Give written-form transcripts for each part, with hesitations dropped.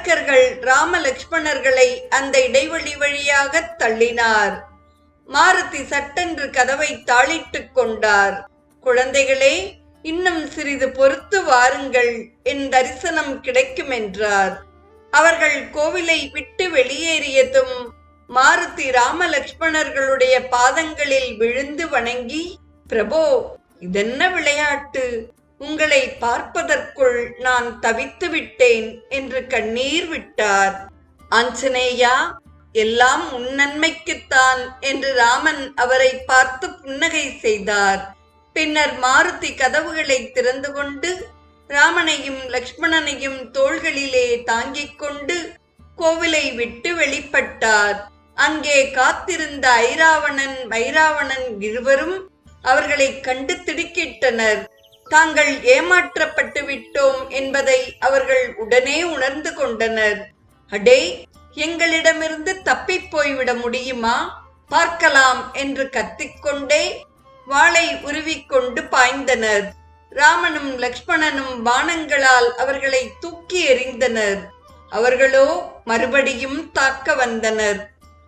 அரக்கர்கள் ராம லக்ஷ்மணர்களை அந்த இடைவெளி வழியாக தள்ளினார். மாருதி சட்டென்று கதவை தாளிட்டுக் கொண்டார். குழந்தைகளே, இன்னும் சிறிது பொறுத்து வாருங்கள், என் தரிசனம் கிடைக்கும் என்றார். அவர்கள் கோவிலை விட்டு வெளியேறியதும் மாருதி ராம லக்ஷ்மணர்களுடைய பாதங்களில் விழுந்து வணங்கி, பிரபோ, இதென்ன விளையாட்டு? உங்களை பார்ப்பதற்குள் நான் தவித்து விட்டேன் என்று கண்ணீர் விட்டார். ஆஞ்சநேயா, எல்லாம் உன் நன்மைக்குத்தான் என்று ராமன் அவரை பார்த்து புன்னகை செய்தார். பின்னர் மாருதி கதவுகளை திறந்து கொண்டு ராமனையும் லக்ஷ்மணனையும் தோள்களிலே தாங்கிக் கொண்டு கோவிலை விட்டு வெளிப்பட்டார். அங்கே காத்திருந்த ஐராவணன் மைராவணன் இருவரும் அவர்களை கண்டு திடுக்கிட்டனர். தாங்கள் ஏமாற்றப்பட்டு விட்டோம் என்பதை அவர்கள் உடனே உணர்ந்து கொண்டனர். அடே, எங்களிடமிருந்து தப்பி போய்விட முடியுமா? பார்க்கலாம் என்று கத்திக்கொண்டே வாளை உருவிக்கொண்டு பாய்ந்தனர். ராமனும் லக்ஷ்மணனும் பாணங்களால் அவர்களை தூக்கி எறிந்தனர். அவர்களோ மறுபடியும் தாக்க வந்தனர்.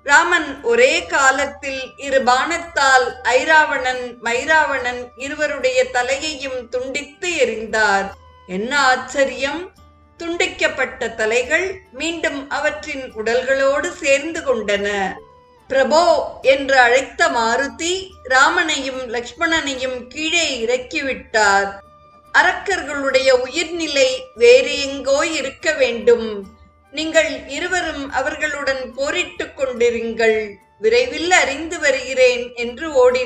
ராமன் ஒரே காலத்தில் இரு பாணத்தால் ஐராவணன் மைராவணன் இருவருடைய தலையையும் துண்டித்து எறிந்தார். என்ன ஆச்சரியம்! துண்டிக்கப்பட்ட தலைகள் மீண்டும் அவற்றின் உடல்களோடு சேர்ந்து கொண்டன. பிரபோ என்று அழைத்த மாருதி ராமனையும் லக்ஷ்மணனையும் கீழே இறக்கிவிட்டார். அரக்கர்களுடைய உயிர்நிலை வேறு எங்கோ இருக்க வேண்டும். நீங்கள் இருவரும் அவர்களுடன் போரிட்டுக் கொண்டிருங்கள், விரைவில் அறிந்து வருகிறேன் என்று ஓடினார்.